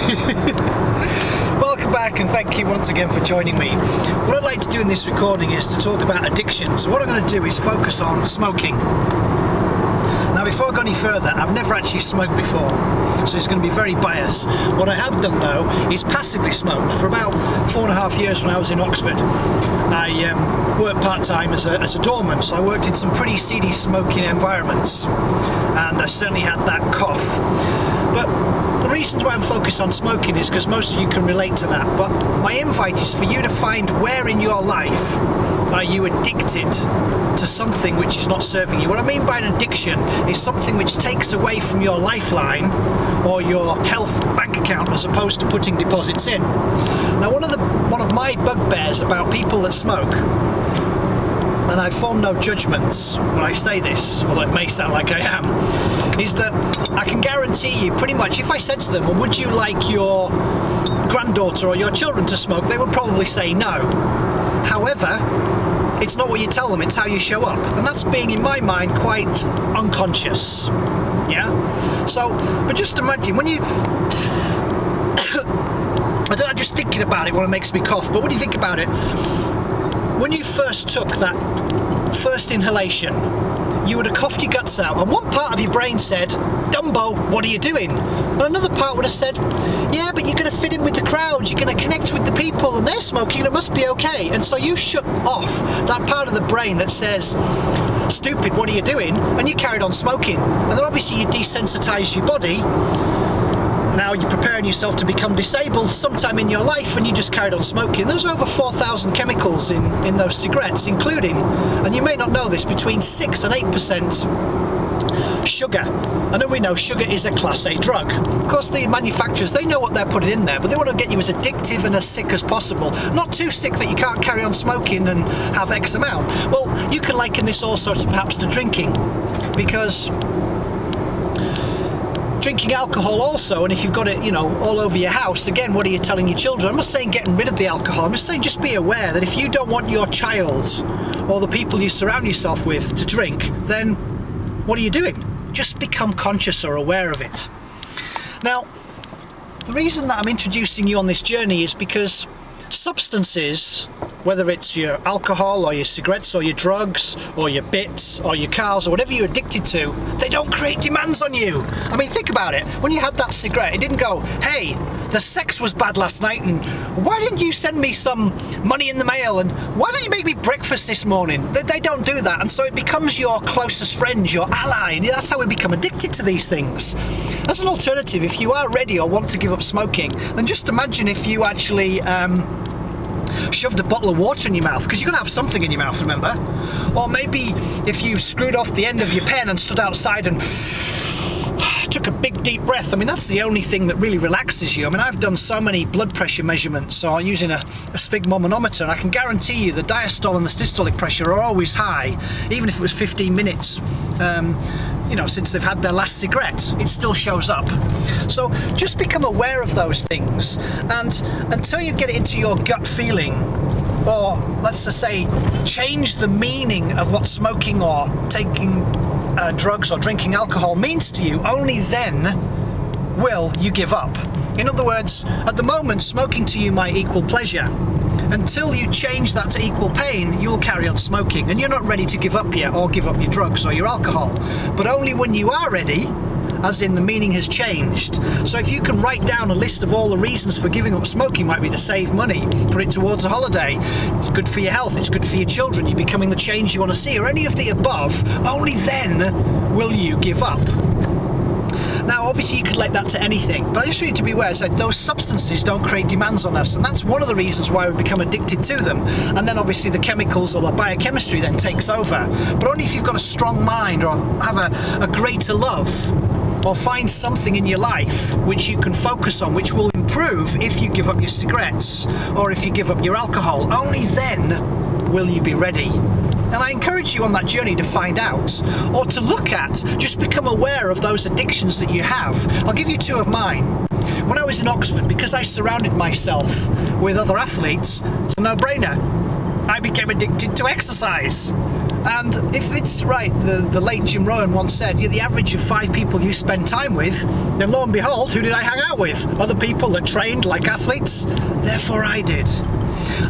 Welcome back, and thank you once again for joining me. What I'd like to do in this recording is to talk about addictions. What I'm going to do is focus on smoking. Now, before I go any further, I've never actually smoked before, so it's going to be very biased. What I have done though is passively smoked for about 4.5 years when I was in Oxford. I worked part-time as a doorman, so I worked in some pretty seedy smoking environments, and I certainly had that cough. But the reasons why I'm focused on smoking is because most of you can relate to that, but my invite is for you to find where in your life are you addicted to something which is not serving you. What I mean by an addiction is something which takes away from your lifeline or your health bank account as opposed to putting deposits in. Now, one of my bugbears about people that smoke, and I form no judgments when I say this, although it may sound like I am, is that I can guarantee you pretty much if I said to them, well, would you like your granddaughter or your children to smoke, they would probably say no. However, it's not what you tell them, it's how you show up, and that's being, in my mind, quite unconscious. Yeah? So, but just imagine when you I don't know, just thinking about it when it makes me cough, but when you think about it, when you first took that first inhalation, you would have coughed your guts out, and one part of your brain said, Dumbo, what are you doing? And another part would have said, yeah, but you're going to fit in with the crowd, you're going to connect with the people, and they're smoking, it must be okay. And so you shut off that part of the brain that says, stupid, what are you doing? And you carried on smoking. And then obviously you desensitize your body. Now you're preparing yourself to become disabled sometime in your life, and you just carried on smoking. There's over 4,000 chemicals in those cigarettes, including, and you may not know this, between 6 and 8% sugar. I know we know sugar is a Class A drug. Of course, the manufacturers, they know what they're putting in there, but they want to get you as addictive and as sick as possible. Not too sick that you can't carry on smoking and have X amount. Well, you can liken this also to perhaps to drinking, because drinking alcohol also, and if you've got it, you know, all over your house, again, what are you telling your children? I'm not saying getting rid of the alcohol, I'm just saying just be aware that if you don't want your child or the people you surround yourself with to drink, then what are you doing? Just become conscious or aware of it. Now, the reason that I'm introducing you on this journey is because substances, whether it's your alcohol or your cigarettes or your drugs or your bits or your cars or whatever you're addicted to, they don't create demands on you. I mean, think about it. When you had that cigarette, it didn't go, hey, the sex was bad last night, and why didn't you send me some money in the mail, and why don't you make me breakfast this morning? They don't do that, and so it becomes your closest friend, your ally, and that's how we become addicted to these things. As an alternative, if you are ready or want to give up smoking, then just imagine if you actually shoved a bottle of water in your mouth, because you're going to have something in your mouth, remember? Or maybe if you screwed off the end of your pen and stood outside and took a big deep breath. I mean, that's the only thing that really relaxes you. I mean, I've done so many blood pressure measurements, so I'm using a sphygmomanometer, and I can guarantee you the diastolic and the systolic pressure are always high, even if it was 15 minutes. You know, since they've had their last cigarette, it still shows up. So just become aware of those things, and until you get it into your gut feeling, or let's just say change the meaning of what smoking or taking drugs or drinking alcohol means to you, only then will you give up. In other words, at the moment, smoking to you might equal pleasure. Until you change that to equal pain, you'll carry on smoking, and you're not ready to give up yet, or give up your drugs or your alcohol. But only when you are ready, as in the meaning has changed. So if you can write down a list of all the reasons for giving up smoking, might be to save money, put it towards a holiday, it's good for your health, it's good for your children, you're becoming the change you want to see, or any of the above, only then will you give up. Now, obviously you could relate that to anything, but I just want you to be aware that those substances don't create demands on us, and that's one of the reasons why we become addicted to them. And then obviously the chemicals or the biochemistry then takes over, but only if you've got a strong mind or have a greater love, or find something in your life which you can focus on, which will improve if you give up your cigarettes or if you give up your alcohol. Only then will you be ready. And I encourage you on that journey to find out, or to look at, just become aware of those addictions that you have. I'll give you two of mine. When I was in Oxford, because I surrounded myself with other athletes, it's a no-brainer. I became addicted to exercise. And if it's right, the late Jim Rohn once said, you're the average of 5 people you spend time with, then lo and behold, who did I hang out with? Other people that trained like athletes, therefore I did.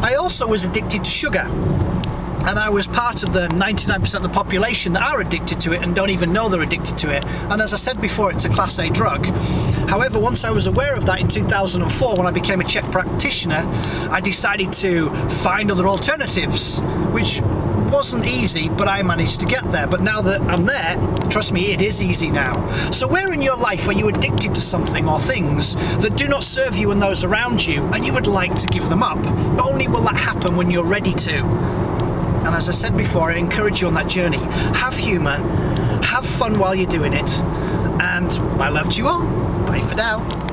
I also was addicted to sugar. And I was part of the 99% of the population that are addicted to it and don't even know they're addicted to it. And as I said before, it's a Class A drug. However, once I was aware of that in 2004, when I became a Czech practitioner, I decided to find other alternatives, which wasn't easy, but I managed to get there. But now that I'm there, trust me, it is easy now. So where in your life are you addicted to something or things that do not serve you and those around you, and you would like to give them up? Only will that happen when you're ready to. And as I said before, I encourage you on that journey. Have humour, have fun while you're doing it, and my love to you all. Bye for now.